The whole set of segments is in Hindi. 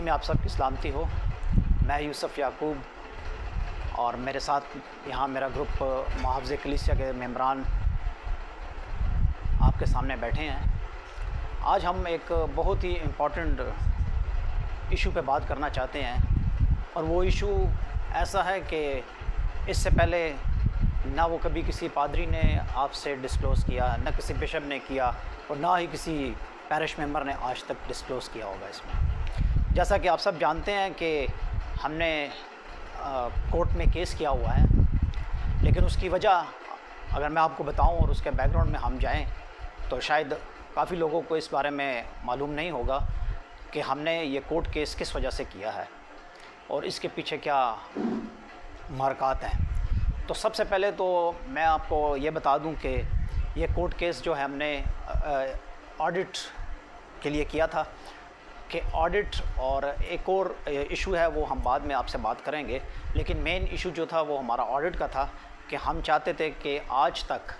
में आप सबकी सलामती हो। मैं यूसुफ याकूब और मेरे साथ यहाँ मेरा ग्रुप मुहाफ़िज़ कलीसिया के मेंबरान आपके सामने बैठे हैं। आज हम एक बहुत ही इम्पोर्टेंट इशू पे बात करना चाहते हैं और वो इशू ऐसा है कि इससे पहले ना वो कभी किसी पादरी ने आपसे डिस्क्लोज़ किया, ना किसी बिशप ने किया और ना ही किसी पैरिश मेंबर ने आज तक डिस्क्लोज़ किया होगा इसमें। जैसा कि आप सब जानते हैं कि हमने कोर्ट में केस किया हुआ है, लेकिन उसकी वजह अगर मैं आपको बताऊं और उसके बैकग्राउंड में हम जाएं तो शायद काफ़ी लोगों को इस बारे में मालूम नहीं होगा कि हमने ये कोर्ट केस किस वजह से किया है और इसके पीछे क्या मारकात हैं। तो सबसे पहले तो मैं आपको ये बता दूं कि ये कोर्ट केस जो है हमने ऑडिट के लिए किया था कि ऑडिट और एक और इशू है वो हम बाद में आपसे बात करेंगे, लेकिन मेन इशू जो था वो हमारा ऑडिट का था कि हम चाहते थे कि आज तक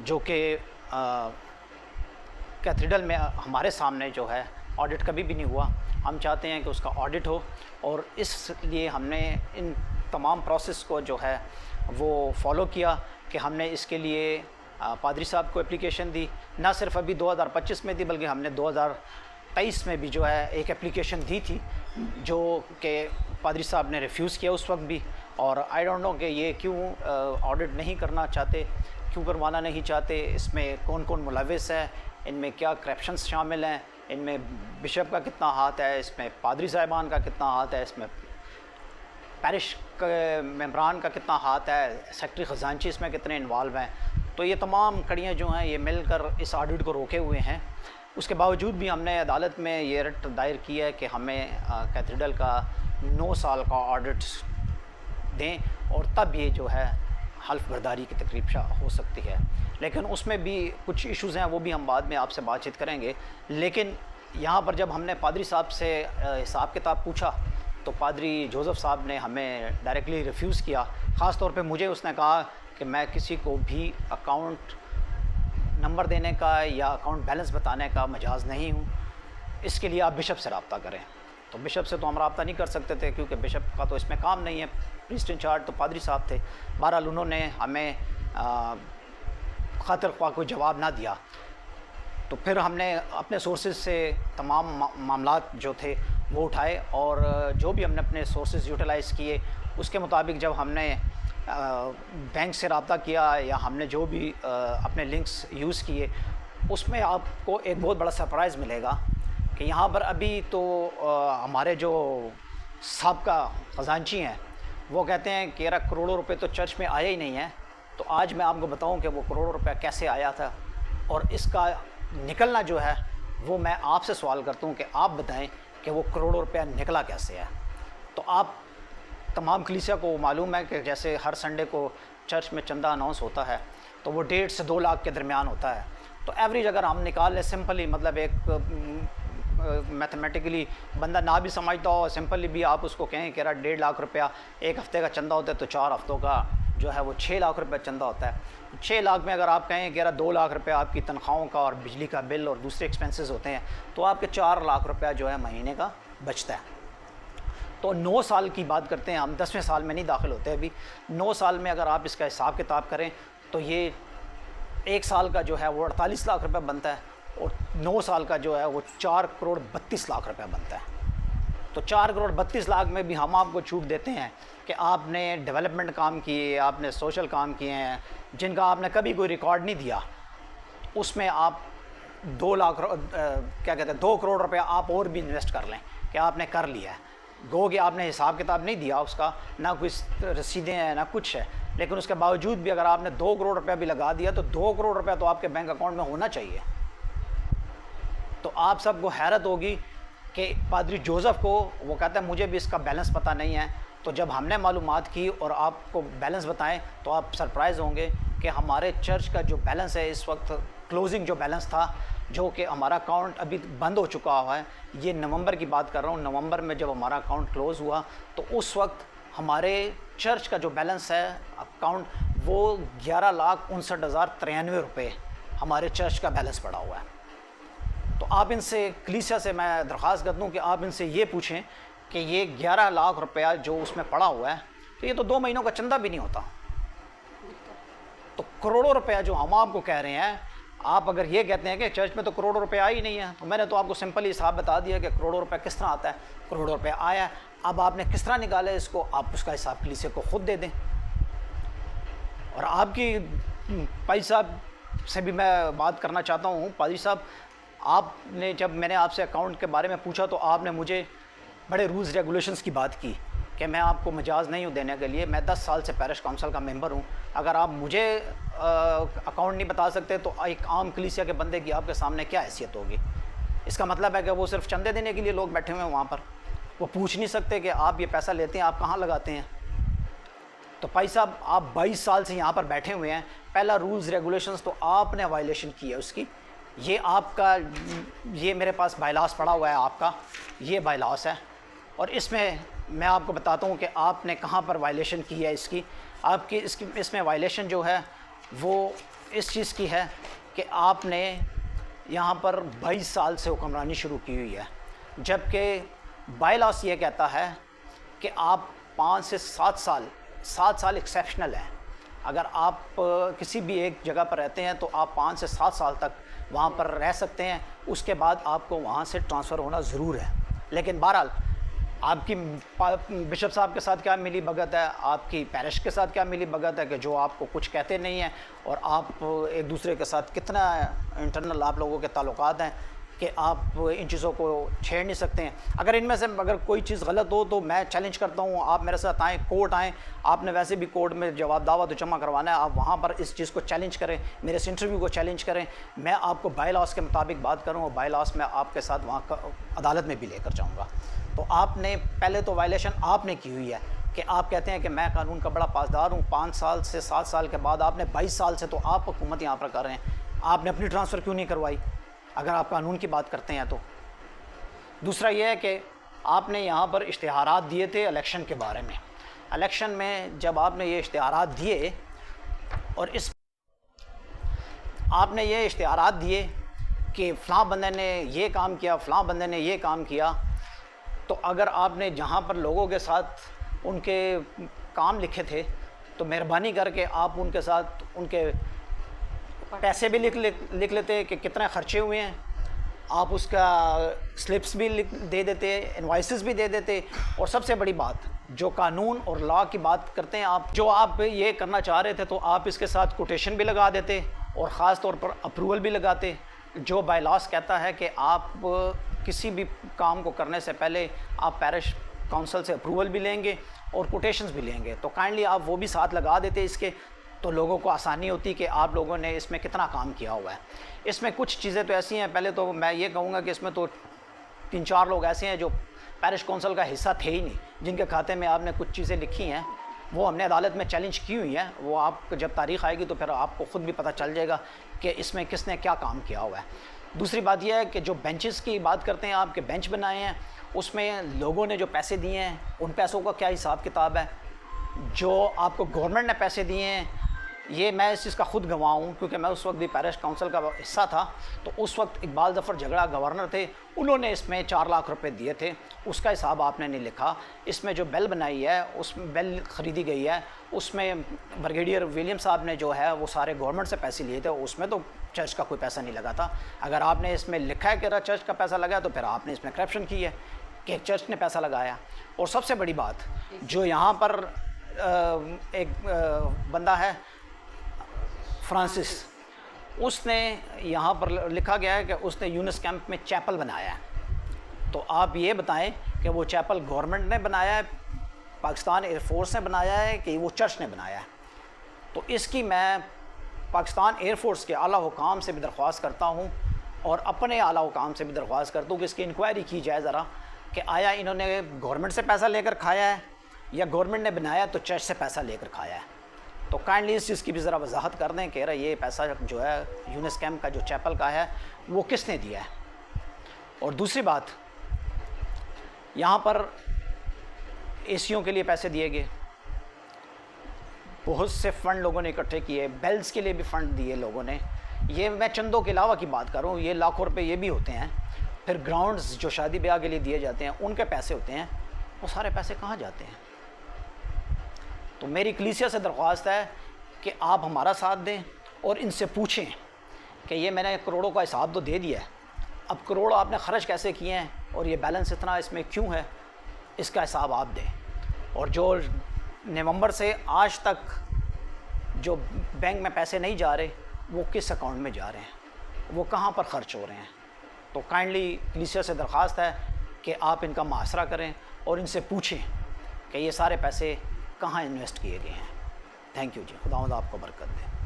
जो कि कैथेड्रल में हमारे सामने जो है ऑडिट कभी भी नहीं हुआ, हम चाहते हैं कि उसका ऑडिट हो और इसलिए हमने इन तमाम प्रोसेस को जो है वो फॉलो किया कि हमने इसके लिए पादरी साहब को एप्लीकेशन दी। ना सिर्फ अभी 2025 में दी बल्कि हमने 2023 में भी जो है एक एप्लीकेशन दी थी जो कि पादरी साहब ने रिफ्यूज़ किया उस वक्त भी। और आई डोंट नो कि ये क्यों ऑडिट नहीं करना चाहते, क्यों करवाना नहीं चाहते, इसमें कौन कौन मुलविस है, इनमें क्या करप्शंस शामिल हैं, इनमें बिशप का कितना हाथ है, इसमें पादरी साहिबान का कितना हाथ है, इसमें पैरिश मेंबरान का कितना हाथ है, सेक्रेटरी ख़जानची इसमें कितने इन्वॉल्व हैं। तो ये तमाम कड़ियाँ जो हैं ये मिलकर इस ऑडिट को रोके हुए हैं। उसके बावजूद भी हमने अदालत में ये रिट दायर की है कि हमें कैथेड्रल का 9 साल का ऑडिट दें और तब ये जो है हल्फ बर्दारी की तकरीब हो सकती है। लेकिन उसमें भी कुछ इश्यूज़ हैं, वो भी हम बाद में आपसे बातचीत करेंगे। लेकिन यहाँ पर जब हमने पादरी साहब से हिसाब किताब पूछा तो पादरी जोसेफ साहब ने हमें डायरेक्टली रिफ्यूज़ किया। ख़ास तौर पे मुझे उसने कहा कि मैं किसी को भी अकाउंट नंबर देने का या अकाउंट बैलेंस बताने का मजाज नहीं हूँ, इसके लिए आप बिशप से रब्ता करें। तो बिशप से तो हम रब्ता नहीं कर सकते थे क्योंकि बिशप का तो इसमें काम नहीं है, प्रीस्ट इंचार्ज तो पादरी साहब थे। बहरहाल उन्होंने हमें खातिर ख्वाह कोई जवाब ना दिया। तो फिर हमने अपने सोर्सेज से तमाम मामलात जो थे वो उठाए और जो भी हमने अपने सोर्सेज यूटिलाइज़ किए उसके मुताबिक जब हमने बैंक से रब्ता किया या हमने जो भी अपने लिंक्स यूज़ किए, उसमें आपको एक बहुत बड़ा सरप्राइज़ मिलेगा कि यहाँ पर अभी तो हमारे जो साबका ख़जानची हैं वो कहते हैं कि यार करोड़ों रुपए तो चर्च में आया ही नहीं है। तो आज मैं आपको बताऊं कि वो करोड़ों रुपया कैसे आया था और इसका निकलना जो है वो मैं आपसे सवाल करता हूं कि आप बताएं कि वो करोड़ों रुपया निकला कैसे है। तो आप तमाम कलीसिया को मालूम है कि जैसे हर संडे को चर्च में चंदा अनाउंस होता है तो वो 1.5 से 2 लाख के दरमियान होता है। तो एवरेज अगर हम निकाल लें सिंपली, मतलब एक मैथमेटिकली बंदा ना भी समझता हो, सिंपली भी आप उसको कहें कि यार 1.5 लाख रुपया एक हफ़्ते का चंदा होता है तो 4 हफ़्तों का जो है वो 6 लाख रुपया चंदा होता है। 6 लाख में अगर आप कहें कि यार 2 लाख रुपया आपकी तनख्वाहों का और बिजली का बिल और दूसरे एक्सपेंसेस होते हैं तो आपके 4 लाख रुपया जो है महीने का बचता है। तो 9 साल की बात करते हैं हम, 10वें साल में नहीं दाखिल होते अभी। 9 साल में अगर आप इसका हिसाब किताब करें तो ये 1 साल का जो है वो 48 लाख रुपया बनता है और 9 साल का जो है वो 4 करोड़ 32 लाख रुपया बनता है। तो 4 करोड़ 32 लाख में भी हम आपको छूट देते हैं कि आपने डेवलपमेंट काम किए, आपने सोशल काम किए हैं जिनका आपने कभी कोई रिकॉर्ड नहीं दिया, उसमें आप 2 लाख क्या कहते हैं 2 करोड़ रुपया आप और भी इन्वेस्ट कर लें कि आपने कर लिया है। गो कि आपने हिसाब किताब नहीं दिया उसका, ना कोई रसीदें हैं ना कुछ है, लेकिन उसके बावजूद भी अगर आपने 2 करोड़ रुपया भी लगा दिया तो 2 करोड़ रुपया तो आपके बैंक अकाउंट में होना चाहिए। तो आप सबको हैरत होगी कि पादरी जोसेफ को वो कहता है मुझे भी इसका बैलेंस पता नहीं है। तो जब हमने मालूमात की और आपको बैलेंस बताएं तो आप सरप्राइज़ होंगे कि हमारे चर्च का जो बैलेंस है इस वक्त, क्लोजिंग जो बैलेंस था, जो कि हमारा अकाउंट अभी बंद हो चुका हुआ है, ये नवंबर की बात कर रहा हूँ, नवंबर में जब हमारा अकाउंट क्लोज़ हुआ तो उस वक्त हमारे चर्च का जो बैलेंस है अकाउंट वो 11,59,93 रुपये हमारे चर्च का बैलेंस पड़ा हुआ है। तो आप इनसे, कलीसिया से मैं दरख्वास्त कर दूँ कि आप इनसे ये पूछें कि ये 11 लाख रुपया जो उसमें पड़ा हुआ है, तो ये तो 2 महीनों का चंदा भी नहीं होता। तो करोड़ों रुपया जो हम आपको कह रहे हैं, आप अगर ये कहते हैं कि चर्च में तो करोड़ों रुपया ही नहीं है, तो मैंने तो आपको सिंपल ही हिसाब बता दिया कि करोड़ों रुपया किस तरह आता है। करोड़ों रुपया आया, अब आपने किस तरह निकाला है इसको, आप उसका हिसाब कलीसिया को खुद दे दें। और आपकी पाजी साहब से भी मैं बात करना चाहता हूँ। पाजी साहब, आपने, जब मैंने आपसे अकाउंट के बारे में पूछा तो आपने मुझे बड़े रूल्स रेगुलेशंस की बात की कि मैं आपको मजाज नहीं हूँ देने के लिए। मैं 10 साल से पैरिश काउंसिल का मेंबर हूँ। अगर आप मुझे अकाउंट नहीं बता सकते तो एक आम कलीसिया के बंदे की आपके सामने क्या हैसियत होगी? इसका मतलब है कि वो सिर्फ चंदे देने के लिए लोग बैठे हुए हैं वहाँ पर। वो पूछ नहीं सकते कि आप ये पैसा लेते हैं, आप कहाँ लगाते हैं। तो भाई साहब, आप 22 साल से यहाँ पर बैठे हुए हैं, पहला रूल्स रेगुलेशंस तो आपने वायलेशन की है उसकी। ये आपका, ये मेरे पास बायलास पड़ा हुआ है आपका, ये बायलास है। और इसमें मैं आपको बताता हूँ कि आपने कहाँ पर वायलेशन की है इसकी। आपकी इसमें वायलेशन जो है वो इस चीज़ की है कि आपने यहाँ पर 22 साल से हुक्मरानी शुरू की हुई है, जबकि बायलास ये कहता है कि आप 5 से 7 साल एक्सेप्शनल हैं। अगर आप किसी भी एक जगह पर रहते हैं तो आप 5 से 7 साल तक वहाँ पर रह सकते हैं, उसके बाद आपको वहाँ से ट्रांसफ़र होना ज़रूर है। लेकिन बहरहाल आपकी बिशप साहब के साथ क्या मिली भगत है, आपकी पैरिश के साथ क्या मिली भगत है कि जो आपको कुछ कहते नहीं हैं, और आप एक दूसरे के साथ कितना इंटरनल आप लोगों के ताल्लुकात हैं कि आप इन चीज़ों को छेड़ नहीं सकते हैं। अगर इनमें से अगर कोई चीज़ गलत हो तो मैं चैलेंज करता हूँ, आप मेरे साथ आएँ, कोर्ट आएँ। आपने वैसे भी कोर्ट में जवाब दावा तो जमा करवाना है, आप वहाँ पर इस चीज़ को चैलेंज करें, मेरे इस इंटरव्यू को चैलेंज करें। मैं आपको बाय लॉस के मुताबिक बात करूँ और बाय लॉस में आपके साथ वहाँ अदालत में भी लेकर जाऊँगा। तो आपने पहले तो वायलेशन आपने की हुई है कि आप कहते हैं कि मैं कानून का बड़ा पासदार हूँ। 5 साल से 7 साल के बाद आपने 22 साल से तो आप हुकूमत यहाँ पर कर रहे हैं, आपने अपनी ट्रांसफ़र क्यों नहीं करवाई अगर आप कानून की बात करते हैं तो? दूसरा ये है कि आपने यहाँ पर इश्तिहारात दिए थे इलेक्शन के बारे में। इलेक्शन में जब आपने ये इश्तिहारात दिए और इस आपने ये इश्तिहारात दिए कि फ़लाँ बंदे ने ये काम किया, फ़लाँ बंदे ने ये काम किया, तो अगर आपने जहाँ पर लोगों के साथ उनके काम लिखे थे तो मेहरबानी करके आप उनके साथ उनके पैसे भी लिख लेते कि कितने खर्चे हुए हैं, आप उसका स्लिप्स भी दे देते, इनवॉइसेस भी दे देते। और सबसे बड़ी बात, जो कानून और लॉ की बात करते हैं आप, जो आप ये करना चाह रहे थे तो आप इसके साथ कोटेशन भी लगा देते और ख़ास तौर पर अप्रूवल भी लगाते। जो बाय लॉस कहता है कि आप किसी भी काम को करने से पहले आप पैरिश काउंसिल से अप्रूवल भी लेंगे और कोटेशंस भी लेंगे, तो काइंडली आप वो भी साथ लगा देते इसके, तो लोगों को आसानी होती कि आप लोगों ने इसमें कितना काम किया हुआ है। इसमें कुछ चीज़ें तो ऐसी हैं, पहले तो मैं ये कहूँगा कि इसमें तो 3-4 लोग ऐसे हैं जो पैरिश काउंसिल का हिस्सा थे ही नहीं, जिनके खाते में आपने कुछ चीज़ें लिखी हैं, वो हमने अदालत में चैलेंज की हुई है। वो आप जब तारीख़ आएगी तो फिर आपको ख़ुद भी पता चल जाएगा कि इसमें किसने क्या काम किया हुआ है। दूसरी बात यह है कि जो बेंचेस की बात करते हैं, आपके बेंच बनाए हैं, उसमें लोगों ने जो पैसे दिए हैं उन पैसों का क्या हिसाब किताब है? जो आपको गवर्नमेंट ने पैसे दिए हैं, ये मैं इस चीज़ का ख़ुद गवाह हूँ क्योंकि मैं उस वक्त भी पैरिश काउंसिल का हिस्सा था। तो उस वक्त इकबाल ज़फ़र झगड़ा गवर्नर थे, उन्होंने इसमें 4 लाख रुपए दिए थे, उसका हिसाब आपने नहीं लिखा। इसमें जो बेल बनाई है, उसमें बेल ख़रीदी गई है, उसमें ब्रिगेडियर विलियम साहब ने जो है वो सारे गवर्नमेंट से पैसे लिए थे, उसमें तो चर्च का कोई पैसा नहीं लगा था। अगर आपने इसमें लिखा है कि चर्च का पैसा लगा तो फिर आपने इसमें करप्शन की है कि चर्च ने पैसा लगाया। और सबसे बड़ी बात, जो यहाँ पर एक बंदा है फ्रांसिस, उसने यहाँ पर लिखा गया है कि उसने यूनिस कैंप में चैपल बनाया है। तो आप ये बताएं कि वो चैपल गवर्नमेंट ने बनाया है, पाकिस्तान एयरफोर्स ने बनाया है कि वो चर्च ने बनाया है? तो इसकी मैं पाकिस्तान एयरफोर्स के आला हुकाम से भी दरख्वास्त करता हूँ और अपने आला हुकाम से भी दरख्वास्त करता हूँ कि इसकी इंक्वायरी की जाए ज़रा कि आया इन्होंने गवर्नमेंट से पैसा लेकर खाया है या गवर्नमेंट ने बनाया तो चर्च से पैसा लेकर खाया है। तो काइंडली इस चीज़ की भी ज़रा वजाहत कर दें कि ये पैसा जो है यूनिस कैंप का जो चैपल का है वो किसने दिया है। और दूसरी बात, यहाँ पर एसीओं के लिए पैसे दिए गए, बहुत से फ़ंड लोगों ने इकट्ठे किए, बेल्स के लिए भी फ़ंड दिए लोगों ने। ये मैं चंदों के अलावा की बात कर रहा हूँ, ये लाखों रुपए ये भी होते हैं। फिर ग्राउंड्स जो शादी ब्याह के लिए दिए जाते हैं उनके पैसे होते हैं, वो सारे पैसे कहाँ जाते हैं? तो मेरी कलीसिया से दरख्वास्त है कि आप हमारा साथ दें और इनसे पूछें कि ये मैंने करोड़ों का हिसाब तो दे दिया है, अब करोड़ आपने ख़र्च कैसे किए हैं और ये बैलेंस इतना इसमें क्यों है, इसका हिसाब आप दें। और जो नवंबर से आज तक जो बैंक में पैसे नहीं जा रहे, वो किस अकाउंट में जा रहे हैं, वो कहाँ पर ख़र्च हो रहे हैं? तो काइंडली कलीसिया से दरख्वास्त है कि आप इनका मुआसरा करें और इनसे पूछें कि ये सारे पैसे कहाँ इन्वेस्ट किए गए हैं। थैंक यू जी, खुदावंद आपको बरकत दे।